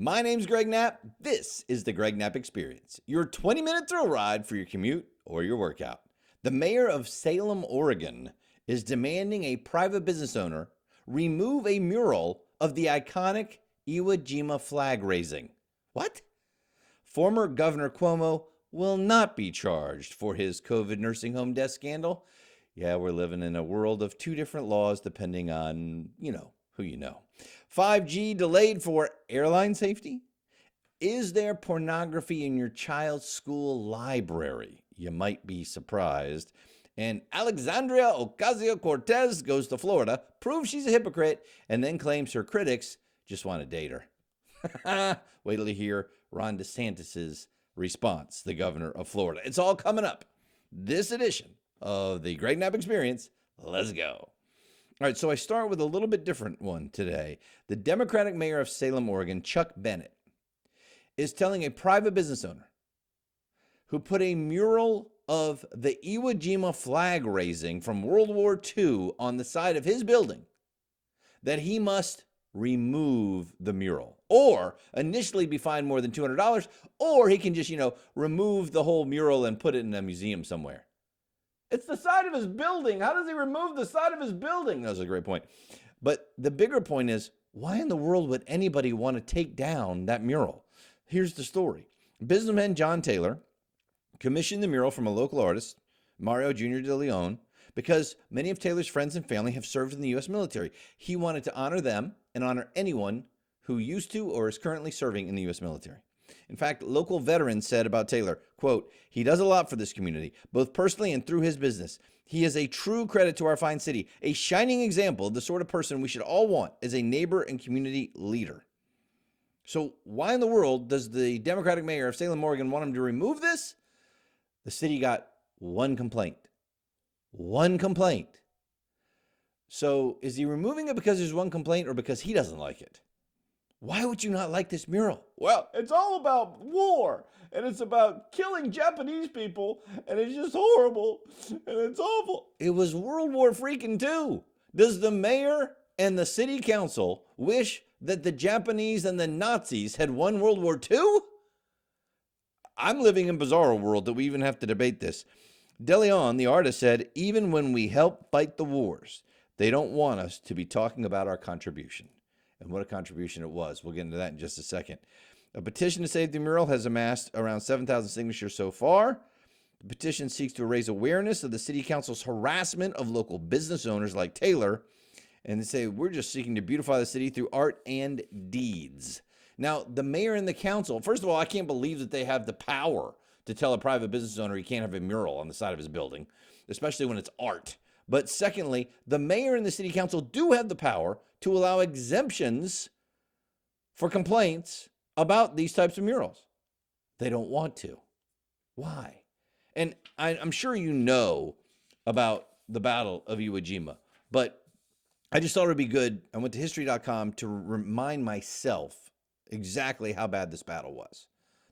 My name's Greg Knapp. This is the Greg Knapp Experience, your 20-minute thrill ride for your commute or your workout. The mayor of Salem, Oregon, is demanding a private business owner remove a mural of the iconic Iwo Jima flag raising. What? Former Governor Cuomo will not be charged for his COVID nursing home death scandal. Yeah, we're living in a world of two different laws depending on, who you know. 5G delayed for airline safety? Is there pornography in your child's school library? You might be surprised. And Alexandria Ocasio-Cortez goes to Florida, proves she's a hypocrite, and then claims her critics just want to date her. Wait till you hear Ron DeSantis' response, the governor of Florida. It's all coming up. This edition of the Greg Knapp Experience. Let's go. All right, so I start with a little bit different one today. The Democratic mayor of Salem, Oregon, Chuck Bennett, is telling a private business owner who put a mural of the Iwo Jima flag raising from World War II on the side of his building that he must remove the mural, or initially be fined more than $200, or he can just, remove the whole mural and put it in a museum somewhere. It's the side of his building. How does he remove the side of his building? That was a great point. But the bigger point is, why in the world would anybody want to take down that mural? Here's the story. Businessman John Taylor commissioned the mural from a local artist, Mario Jr. de Leon, because many of Taylor's friends and family have served in the U.S. military. He wanted to honor them and honor anyone who used to or is currently serving in the U.S. military. In fact, local veterans said about Taylor, quote, "He does a lot for this community, both personally and through his business. He is a true credit to our fine city, a shining example of the sort of person we should all want as a neighbor and community leader." So why in the world does the Democratic mayor of Salem, Oregon want him to remove this? The city got one complaint. One complaint. So is he removing it because there's one complaint or because he doesn't like it? Why would you not like this mural? Well, it's all about war, and it's about killing Japanese people, and it's just horrible, and it's awful. It was World War freaking II. Does the mayor and the city council wish that the Japanese and the Nazis had won World War II? I'm living in a bizarre world that we even have to debate this. De Leon, the artist, said, "Even when we help fight the wars, they don't want us to be talking about our contribution." And what a contribution it was. We'll get into that in just a second. A petition to save the mural has amassed around 7,000 signatures so far. The petition seeks to raise awareness of the city council's harassment of local business owners like Taylor. And they say, we're just seeking to beautify the city through art and deeds. Now, the mayor and the council, first of all, I can't believe that they have the power to tell a private business owner he can't have a mural on the side of his building, especially when it's art. But secondly, the mayor and the city council do have the power to allow exemptions for complaints about these types of murals. They don't want to. Why? And I'm sure you know about the Battle of Iwo Jima, but I just thought it would be good. I went to history.com to remind myself exactly how bad this battle was.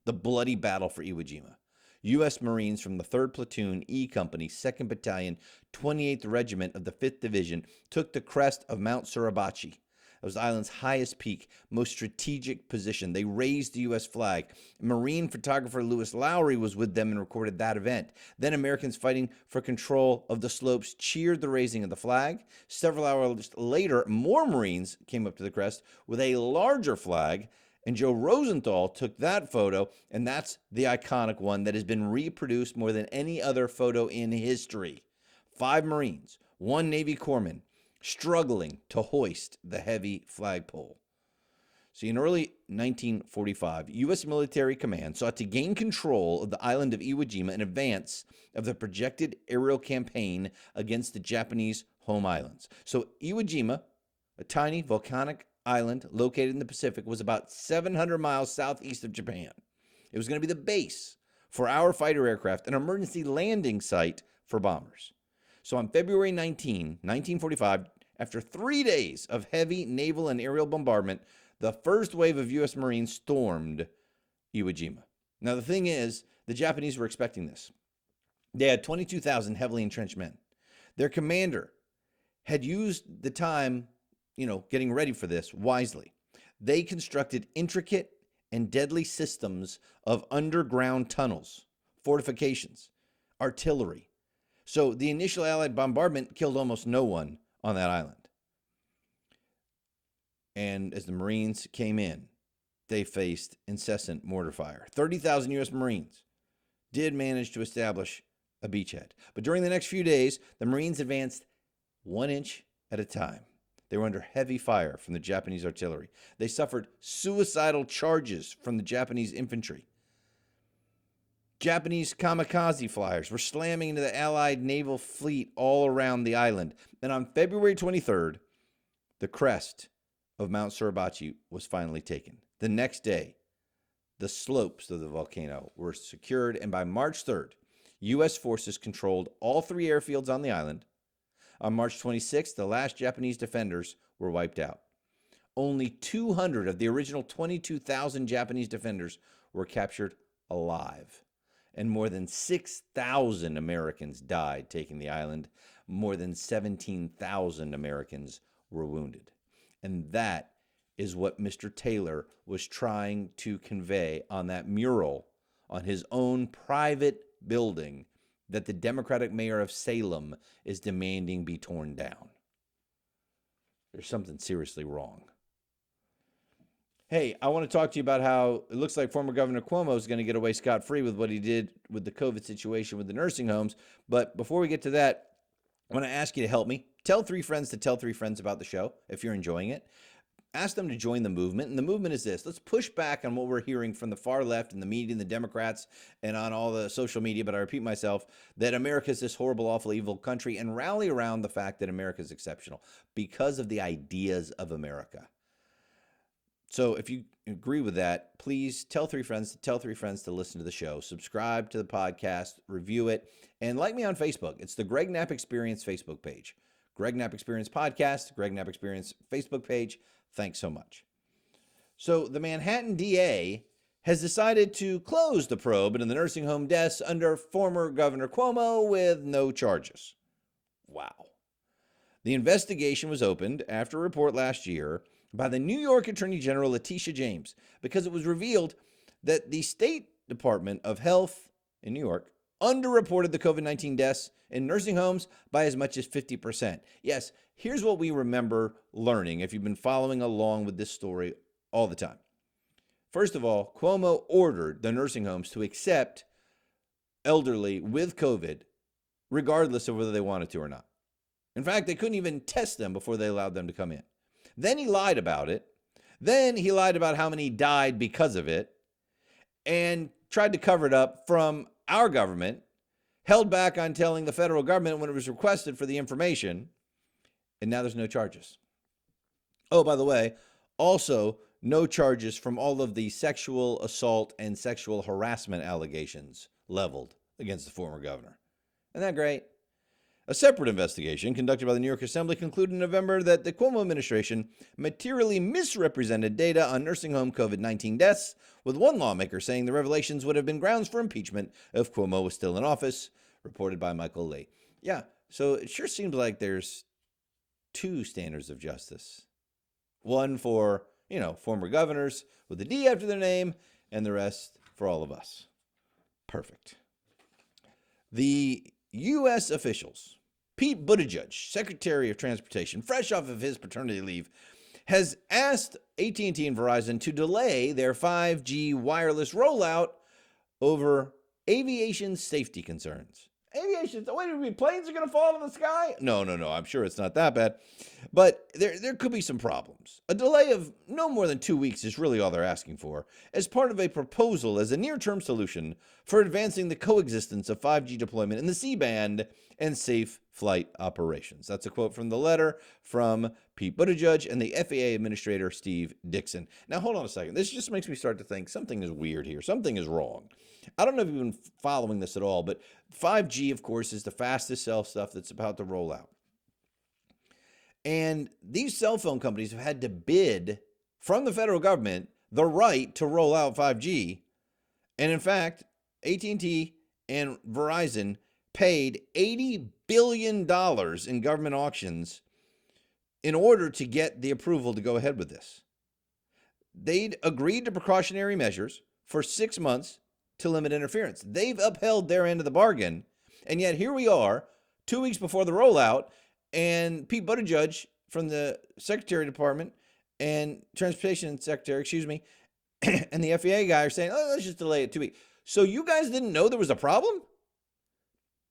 The bloody battle for Iwo Jima. U.S. Marines from the 3rd Platoon, E Company, 2nd Battalion, 28th Regiment of the 5th Division took the crest of Mount Suribachi. It was the island's highest peak, most strategic position. They raised the U.S. flag. Marine photographer Lewis Lowry was with them and recorded that event. Then Americans fighting for control of the slopes cheered the raising of the flag. Several hours later, more Marines came up to the crest with a larger flag, and Joe Rosenthal took that photo, and that's the iconic one that has been reproduced more than any other photo in history. 5 Marines, 1 Navy corpsman, struggling to hoist the heavy flagpole. See, in early 1945, U.S. military command sought to gain control of the island of Iwo Jima in advance of the projected aerial campaign against the Japanese home islands. So Iwo Jima, a tiny volcanic island located in the Pacific, was about 700 miles southeast of Japan. It was going to be the base for our fighter aircraft, an emergency landing site for bombers. So on February 19, 1945, after 3 days of heavy naval and aerial bombardment, the first wave of U.S. Marines stormed Iwo Jima. Now, the thing is, the Japanese were expecting this. They had 22,000 heavily entrenched men. Their commander had used the time, getting ready for this wisely. They constructed intricate and deadly systems of underground tunnels, fortifications, artillery. So the initial Allied bombardment killed almost no one on that island. And as the Marines came in, they faced incessant mortar fire. 30,000 U.S. Marines did manage to establish a beachhead. But during the next few days, the Marines advanced 1 inch at a time. They were under heavy fire from the Japanese artillery. They suffered suicidal charges from the Japanese infantry. Japanese kamikaze flyers were slamming into the Allied naval fleet all around the island. And on February 23rd, the crest of Mount Suribachi was finally taken. The next day, the slopes of the volcano were secured, and by March 3rd, U.S. forces controlled all 3 airfields on the island. On March 26th, the last Japanese defenders were wiped out. Only 200 of the original 22,000 Japanese defenders were captured alive, and more than 6,000 Americans died taking the island. More than 17,000 Americans were wounded. And that is what Mr. Taylor was trying to convey on that mural on his own private building that the Democratic mayor of Salem is demanding be torn down. There's something seriously wrong. Hey, I want to talk to you about how it looks like former Governor Cuomo is going to get away scot-free with what he did with the COVID situation with the nursing homes. But before we get to that, I want to ask you to help me. Tell 3 friends to tell 3 friends about the show if you're enjoying it. Ask them to join the movement. And the movement is this. Let's push back on what we're hearing from the far left and the media and the Democrats and on all the social media. But I repeat myself, that America is this horrible, awful, evil country, and rally around the fact that America is exceptional because of the ideas of America. So if you agree with that, please tell 3 friends to listen to the show. Subscribe to the podcast, review it, and like me on Facebook. It's the Greg Knapp Experience Facebook page. Greg Knapp Experience Podcast, Greg Knapp Experience Facebook page. Thanks so much. So the Manhattan DA has decided to close the probe into the nursing home deaths under former Governor Cuomo with no charges. Wow. The investigation was opened after a report last year by the New York Attorney General Letitia James because it was revealed that the State Department of Health in New York underreported the COVID-19 deaths in nursing homes by as much as 50%. Yes, here's what we remember learning if you've been following along with this story all the time. First of all, Cuomo ordered the nursing homes to accept elderly with COVID, regardless of whether they wanted to or not. In fact, they couldn't even test them before they allowed them to come in. Then he lied about it. Then he lied about how many died because of it and tried to cover it up from our government, held back on telling the federal government when it was requested for the information, and now there's no charges. Oh, by the way, also no charges from all of the sexual assault and sexual harassment allegations leveled against the former governor. Isn't that great? A separate investigation conducted by the New York Assembly concluded in November that the Cuomo administration materially misrepresented data on nursing home COVID-19 deaths, with one lawmaker saying the revelations would have been grounds for impeachment if Cuomo was still in office, reported by Michael Lee. Yeah, so it sure seems like there's 2 standards of justice. One for, former governors with a D after their name, and the rest for all of us. Perfect. The U.S. officials, Pete Buttigieg, Secretary of Transportation, fresh off of his paternity leave, has asked AT&T and Verizon to delay their 5G wireless rollout over aviation safety concerns. Aviation, wait, planes are going to fall in the sky? No, I'm sure it's not that bad. But there could be some problems. A delay of no more than 2 weeks is really all they're asking for, as part of a proposal as a near-term solution for advancing the coexistence of 5G deployment in the C-band and safe flight operations. That's a quote from the letter from Pete Buttigieg and the FAA Administrator Steve Dixon. Now, hold on a second. This just makes me start to think something is weird here. Something is wrong. I don't know if you've been following this at all, but 5G, of course, is the fastest cell stuff that's about to roll out. And these cell phone companies have had to bid from the federal government the right to roll out 5G. And in fact, AT&T and Verizon paid $80 billion in government auctions in order to get the approval to go ahead with this. they'd agreed to precautionary measures for 6 months to limit interference. They've upheld their end of the bargain, and yet here we are, 2 weeks before the rollout, and Pete Buttigieg from the Secretary Department and Transportation Secretary, and the FAA guy are saying, oh, let's just delay it 2 weeks. So you guys didn't know there was a problem?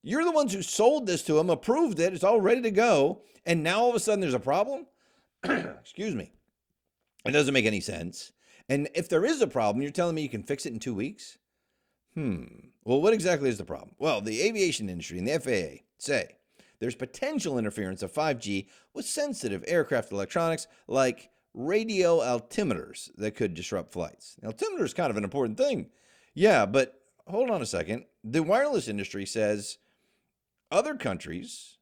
You're the ones who sold this to them, approved it, it's all ready to go, and now all of a sudden there's a problem? Excuse me. It doesn't make any sense. And if there is a problem, you're telling me you can fix it in 2 weeks? Well, what exactly is the problem? Well, the aviation industry and the FAA say there's potential interference of 5G with sensitive aircraft electronics like radio altimeters that could disrupt flights. Altimeter is kind of an important thing. Yeah, but hold on a second. The wireless industry says other countries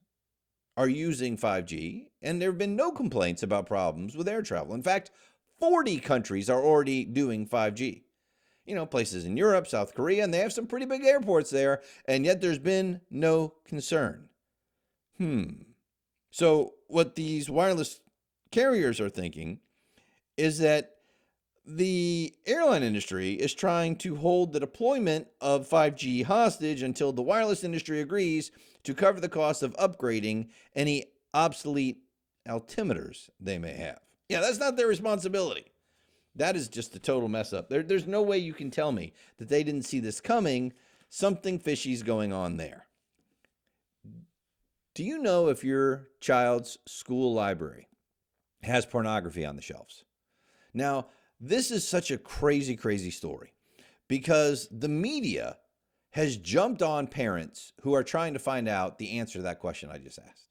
are using 5G, and there have been no complaints about problems with air travel. In fact, 40 countries are already doing 5G. Places in Europe, South Korea, and they have some pretty big airports there, and yet there's been no concern. So what these wireless carriers are thinking is that the airline industry is trying to hold the deployment of 5G hostage until the wireless industry agrees to cover the cost of upgrading any obsolete altimeters they may have. Yeah, that's not their responsibility. That is just a total mess up. There's no way you can tell me that they didn't see this coming. Something fishy's going on there. Do you know if your child's school library has pornography on the shelves? Now, this is such a crazy, crazy story because the media has jumped on parents who are trying to find out the answer to that question I just asked.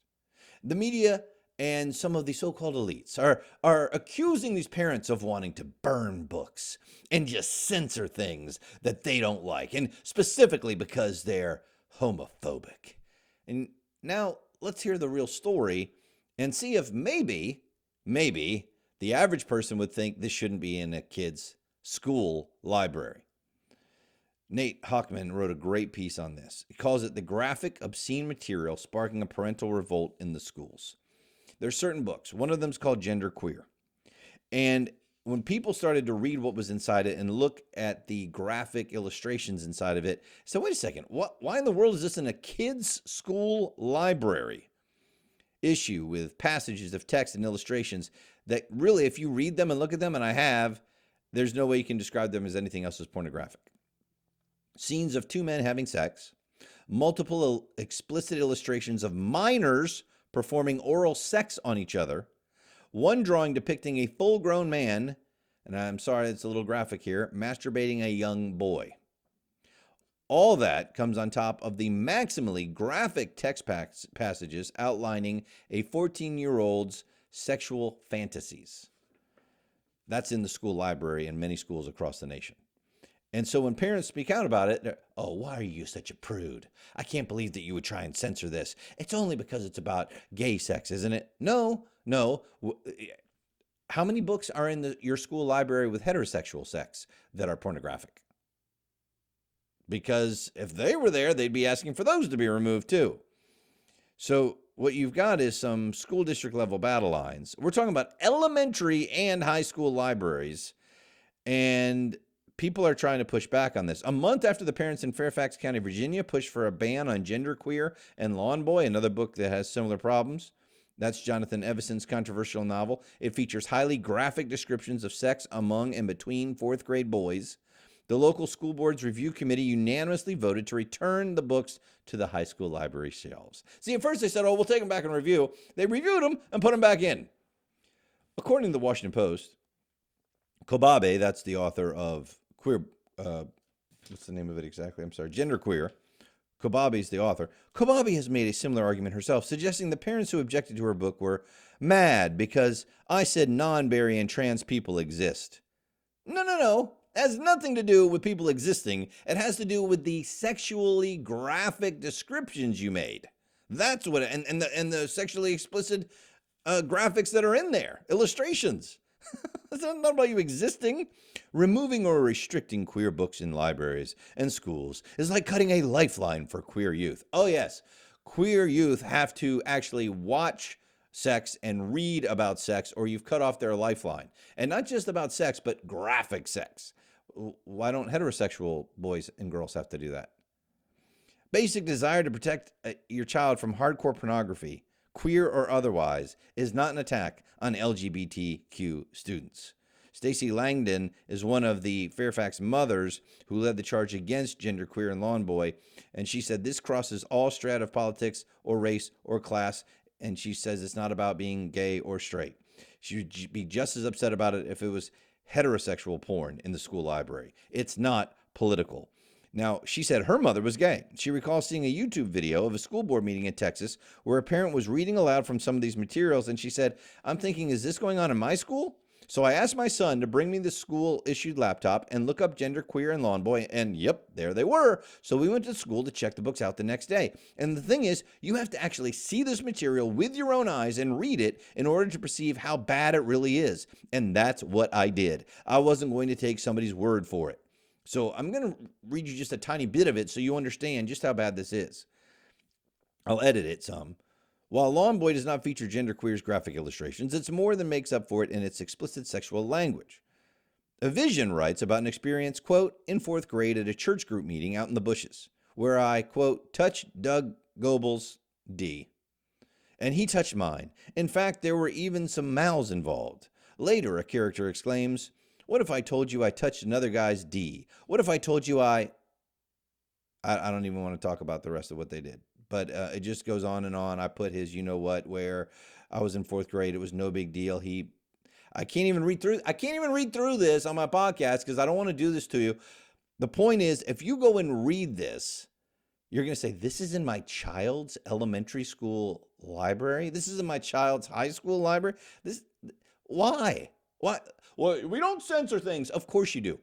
The media and some of the so-called elites are accusing these parents of wanting to burn books and just censor things that they don't like, and specifically because they're homophobic. And now let's hear the real story and see if maybe the average person would think this shouldn't be in a kid's school library. Nate Hockman wrote a great piece on this. He calls it the graphic, obscene material sparking a parental revolt in the schools. There's certain books. One of them is called Gender Queer. And when people started to read what was inside it and look at the graphic illustrations inside of it, so wait a second, why in the world is this in a kid's school library issue with passages of text and illustrations that really, if you read them and look at them, and I have, there's no way you can describe them as anything else as pornographic. Scenes of two men having sex, multiple explicit illustrations of minors performing oral sex on each other, one drawing depicting a full-grown man, and I'm sorry it's a little graphic here, masturbating a young boy. All that comes on top of the maximally graphic text passages outlining a 14-year-old's sexual fantasies. That's in the school library in many schools across the nation. And so when parents speak out about it, they're, oh, why are you such a prude? I can't believe that you would try and censor this. It's only because it's about gay sex, isn't it? No. How many books are in your school library with heterosexual sex that are pornographic? Because if they were there, they'd be asking for those to be removed too. So what you've got is some school district level battle lines. We're talking about elementary and high school libraries, and people are trying to push back on this. A month after the parents in Fairfax County, Virginia pushed for a ban on Gender Queer and Lawn Boy, another book that has similar problems. That's Jonathan Evison's controversial novel. It features highly graphic descriptions of sex among and between fourth grade boys. The local school board's review committee unanimously voted to return the books to the high school library shelves. See, at first they said, oh, we'll take them back and review. They reviewed them and put them back in. According to the Washington Post, Kobabe, that's the author of Queer, what's the name of it exactly? I'm sorry, Gender Queer. Kobabe's the author. Kobabe has made a similar argument herself, suggesting the parents who objected to her book were mad because I said non-binary and trans people exist. No. It has nothing to do with people existing. It has to do with the sexually graphic descriptions you made. That's what, and the sexually explicit graphics that are in there, illustrations. It's not about you existing. Removing or restricting queer books in libraries and schools is like cutting a lifeline for queer youth. Oh yes, queer youth have to actually watch sex and read about sex, or you've cut off their lifeline. And not just about sex, but graphic sex. Why don't heterosexual boys and girls have to do that? Basic desire to protect your child from hardcore pornography, queer or otherwise, is not an attack on LGBTQ students. Stacey Langdon is one of the Fairfax mothers who led the charge against genderqueer and lawn boy, and she said this crosses all strata of politics or race or class, and she says it's not about being gay or straight. She would be just as upset about it if it was heterosexual porn in the school library. It's not political. Now, she said her mother was gay. She recalls seeing a YouTube video of a school board meeting in Texas where a parent was reading aloud from some of these materials, and she said, "I'm thinking, is this going on in my school?" So I asked my son to bring me the school-issued laptop and look up genderqueer and lawn boy, and yep, there they were. So we went to school to check the books out the next day. And the thing is, you have to actually see this material with your own eyes and read it in order to perceive how bad it really is. And that's what I did. I wasn't going to take somebody's word for it. So I'm going to read you just a tiny bit of it so you understand just how bad this is. I'll edit it some. While Lawn Boy does not feature genderqueer's graphic illustrations, it's more than makes up for it in its explicit sexual language. A Vision writes about an experience, quote, in 4th grade at a church group meeting out in the bushes, where I, quote, touched Doug Goebel's D. And he touched mine. In fact, there were even some mouths involved. Later, a character exclaims, "What if I told you I touched another guy's D? What if I told you I don't even want to talk about the rest of what they did. But it just goes on and on. I put his, you know what, where I was in 4th grade. It was no big deal. I can't even read through this on my podcast because I don't want to do this to you. The point is, if you go and read this, you're going to say, this is in my child's elementary school library. This is in my child's high school library. Why? Well, we don't censor things. Of course you do.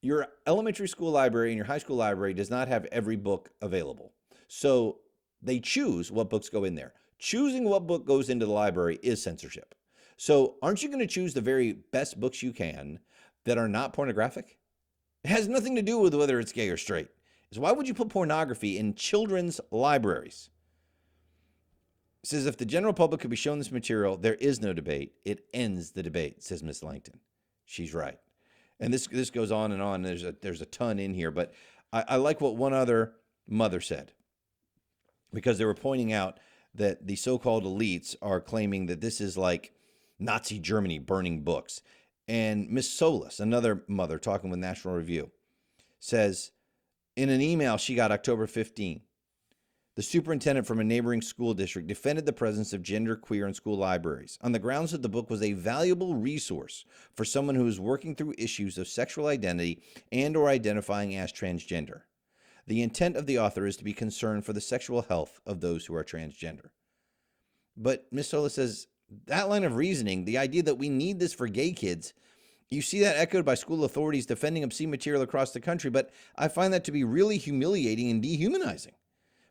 Your elementary school library and your high school library does not have every book available. So they choose what books go in there. Choosing what book goes into the library is censorship. So aren't you going to choose the very best books you can that are not pornographic? It has nothing to do with whether it's gay or straight. So why would you put pornography in children's libraries? It says if the general public could be shown this material, there is no debate. It ends the debate, says Miss Langton. She's right. And this goes on and on. There's a ton in here, but I like what one other mother said, because they were pointing out that the so-called elites are claiming that this is like Nazi Germany burning books. And Miss Solis, another mother talking with National Review, says in an email she got October 15, the superintendent from a neighboring school district defended the presence of genderqueer in school libraries on the grounds that the book was a valuable resource for someone who is working through issues of sexual identity and or identifying as transgender. The intent of the author is to be concerned for the sexual health of those who are transgender. But Ms. Sola says that line of reasoning, the idea that we need this for gay kids, you see that echoed by school authorities defending obscene material across the country, but I find that to be really humiliating and dehumanizing.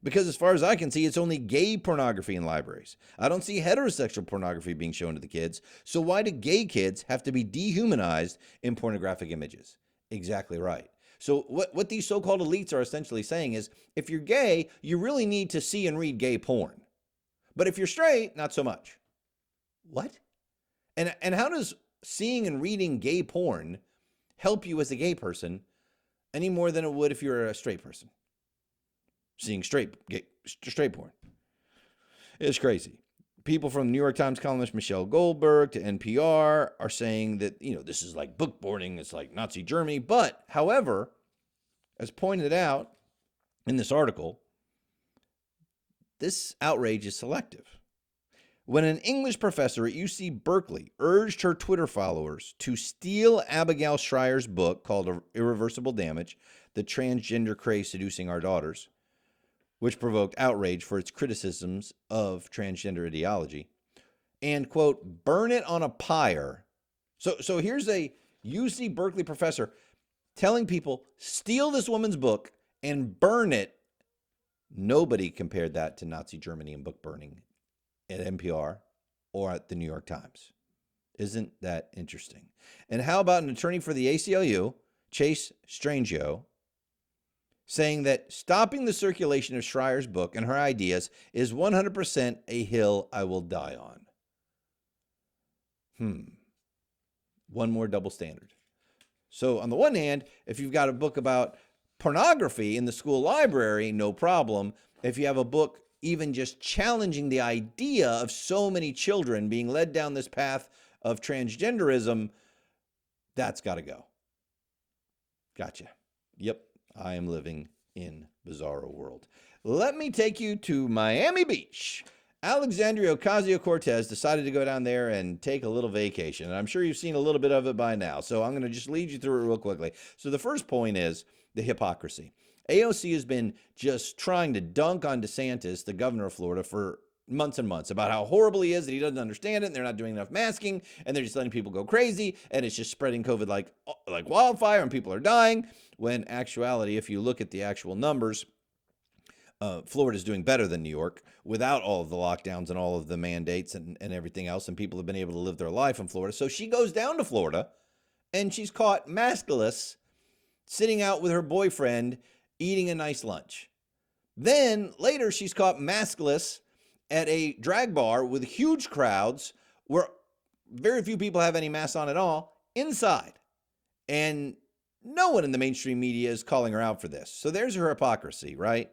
Because as far as I can see, it's only gay pornography in libraries. I don't see heterosexual pornography being shown to the kids. So why do gay kids have to be dehumanized in pornographic images? Exactly right. So what these so-called elites are essentially saying is, if you're gay, you really need to see and read gay porn. But if you're straight, not so much. What? And how does seeing and reading gay porn help you as a gay person any more than it would if you're a straight person? Seeing straight porn. It's crazy. People from New York Times columnist Michelle Goldberg to NPR are saying that, this is like book burning. It's like Nazi Germany. But, however, as pointed out in this article, this outrage is selective. When an English professor at UC Berkeley urged her Twitter followers to steal Abigail Schreier's book called Irreversible Damage, The Transgender Craze Seducing Our Daughters, which provoked outrage for its criticisms of transgender ideology, and, quote, burn it on a pyre. So here's a UC Berkeley professor telling people, steal this woman's book and burn it. Nobody compared that to Nazi Germany and book burning at NPR or at the New York Times. Isn't that interesting? And how about an attorney for the ACLU, Chase Strangio, saying that stopping the circulation of Schreier's book and her ideas is 100% a hill I will die on. One more double standard. So on the one hand, if you've got a book about pornography in the school library, no problem. If you have a book even just challenging the idea of so many children being led down this path of transgenderism, that's got to go. Gotcha. Yep, I am living in bizarro world. Let me take you to Miami Beach. Alexandria Ocasio-Cortez decided to go down there and take a little vacation. And I'm sure you've seen a little bit of it by now. So I'm going to just lead you through it real quickly. So the first point is the hypocrisy. AOC has been just trying to dunk on DeSantis, the governor of Florida, for months and months about how horrible he is, that he doesn't understand it, and they're not doing enough masking, and they're just letting people go crazy, and it's just spreading COVID like wildfire, and people are dying. When actuality, if you look at the actual numbers, Florida's doing better than New York without all of the lockdowns and all of the mandates and everything else, and people have been able to live their life in Florida. So she goes down to Florida, and she's caught maskless, sitting out with her boyfriend, eating a nice lunch. Then later, she's caught maskless at a drag bar with huge crowds where very few people have any masks on at all, inside. And no one in the mainstream media is calling her out for this. So there's her hypocrisy, right?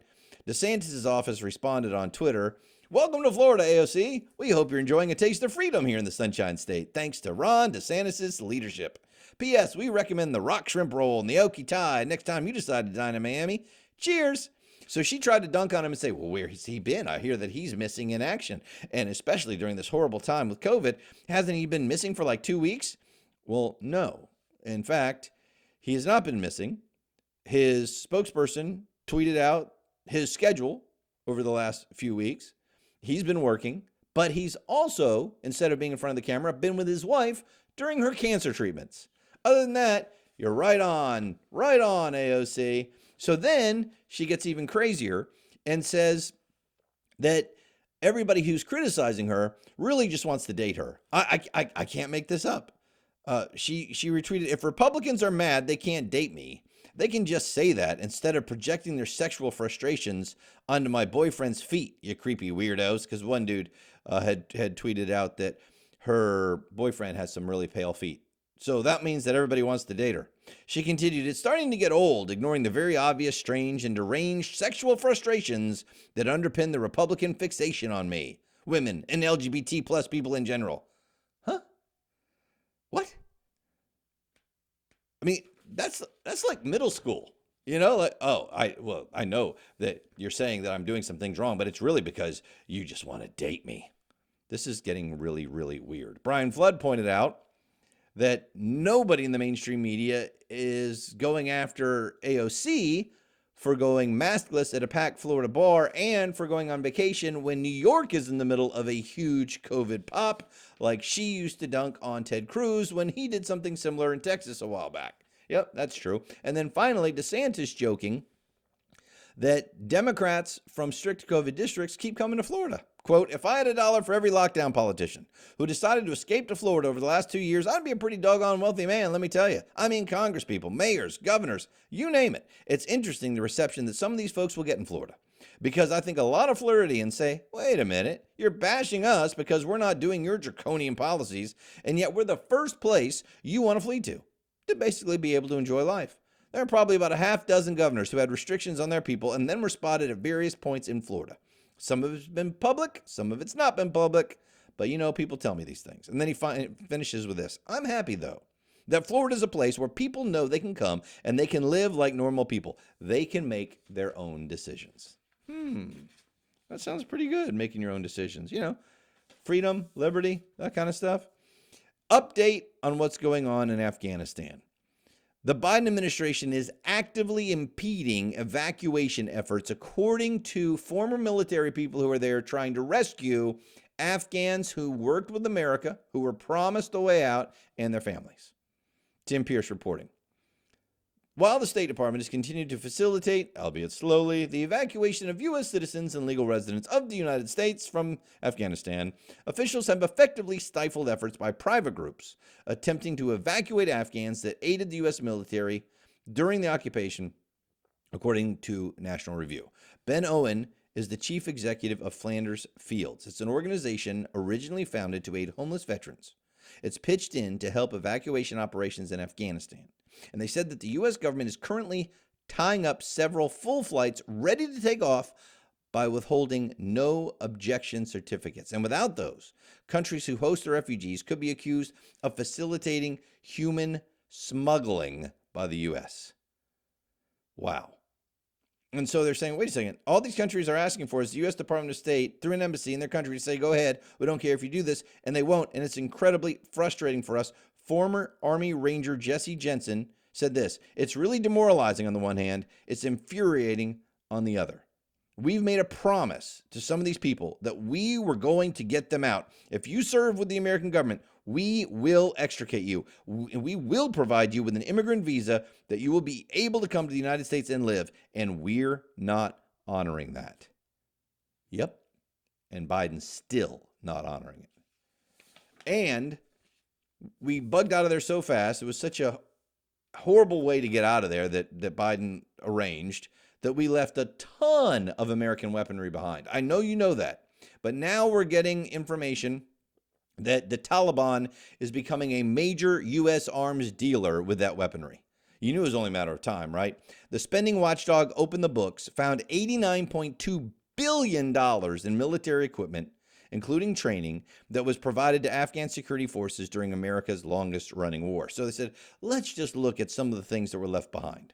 DeSantis' office responded on Twitter, "Welcome to Florida, AOC. We hope you're enjoying a taste of freedom here in the Sunshine State, thanks to Ron DeSantis' leadership. P.S. We recommend the rock shrimp roll and the okie tie next time you decide to dine in Miami. Cheers." So she tried to dunk on him and say, well, where has he been? I hear that he's missing in action. And especially during this horrible time with COVID, hasn't he been missing for like 2 weeks? Well, no. In fact, he has not been missing. His spokesperson tweeted out his schedule over the last few weeks. He's been working, but he's also, instead of being in front of the camera, been with his wife during her cancer treatments. Other than that, you're right on, AOC. So then she gets even crazier and says that everybody who's criticizing her really just wants to date her. I can't make this up. She retweeted, "If Republicans are mad, they can't date me. They can just say that instead of projecting their sexual frustrations onto my boyfriend's feet, you creepy weirdos." Because one dude had tweeted out that her boyfriend has some really pale feet. So that means that everybody wants to date her. She continued, "It's starting to get old, ignoring the very obvious, strange, and deranged sexual frustrations that underpin the Republican fixation on me, women, and LGBT plus people in general." Huh? What? I mean, that's like middle school. You know, like, oh, I know that you're saying that I'm doing some things wrong, but it's really because you just want to date me. This is getting really, really weird. Brian Flood pointed out that nobody in the mainstream media is going after AOC for going maskless at a packed Florida bar and for going on vacation when New York is in the middle of a huge COVID pop, like she used to dunk on Ted Cruz when he did something similar in Texas a while back. Yep, that's true. And then finally, DeSantis joking that Democrats from strict COVID districts keep coming to Florida. Quote, "If I had $1 for every lockdown politician who decided to escape to Florida over the last 2 years, I'd be a pretty doggone wealthy man, let me tell you. I mean, Congress people, mayors, governors, you name it. It's interesting the reception that some of these folks will get in Florida. Because I think a lot of Floridians say, wait a minute, you're bashing us because we're not doing your draconian policies, and yet we're the first place you want to flee to basically be able to enjoy life. There are probably about a half dozen governors who had restrictions on their people and then were spotted at various points in Florida. Some of it's been public, some of it's not been public, but you know, people tell me these things." And then he finishes with this. "I'm happy, though, that Florida is a place where people know they can come and they can live like normal people. They can make their own decisions." That sounds pretty good, making your own decisions. You know, freedom, liberty, that kind of stuff. Update on what's going on in Afghanistan. The Biden administration is actively impeding evacuation efforts, according to former military people who are there trying to rescue Afghans who worked with America, who were promised a way out, and their families. Tim Pierce reporting. While the State Department has continued to facilitate, albeit slowly, the evacuation of U.S. citizens and legal residents of the United States from Afghanistan, officials have effectively stifled efforts by private groups attempting to evacuate Afghans that aided the U.S. military during the occupation, according to National Review. Ben Owen is the chief executive of Flanders Fields. It's an organization originally founded to aid homeless veterans. It's pitched in to help evacuation operations in Afghanistan. And they said that the U.S. government is currently tying up several full flights ready to take off by withholding no objection certificates. And without those, countries who host the refugees could be accused of facilitating human smuggling by the U.S. Wow. And so they're saying, wait a second, all these countries are asking for is the U.S. Department of State through an embassy in their country to say, go ahead, we don't care if you do this, and they won't. And it's incredibly frustrating for us. Former Army Ranger Jesse Jensen said this: it's really demoralizing on the one hand, it's infuriating on the other. We've made a promise to some of these people that we were going to get them out. If you serve with the American government, we will extricate you. We will provide you with an immigrant visa that you will be able to come to the United States and live. And we're not honoring that. Yep. And Biden's still not honoring it. And we bugged out of there so fast. It was such a horrible way to get out of there that Biden arranged that we left a ton of American weaponry behind. I know you know that. But now we're getting information that the Taliban is becoming a major U.S. arms dealer with that weaponry. You knew it was only a matter of time, right? The spending watchdog opened the books, found $89.2 billion in military equipment, including training, that was provided to Afghan security forces during America's longest-running war. So they said, let's just look at some of the things that were left behind.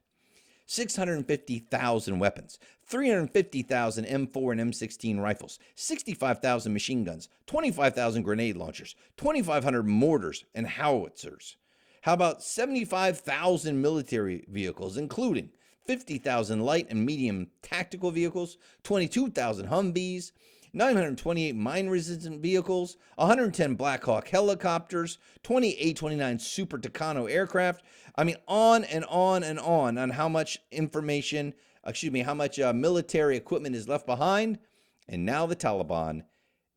650,000 weapons, 350,000 M4 and M16 rifles, 65,000 machine guns, 25,000 grenade launchers, 2,500 mortars and howitzers. How about 75,000 military vehicles, including 50,000 light and medium tactical vehicles, 22,000 Humvees, 928 mine-resistant vehicles, 110 Black Hawk helicopters, 20 A-29 Super Tucano aircraft. I mean, on and on and on how much how much military equipment is left behind. And now the Taliban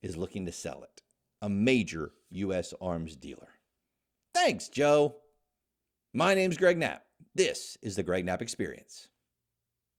is looking to sell it. A major U.S. arms dealer. Thanks, Joe. My name's Greg Knapp. This is the Greg Knapp Experience.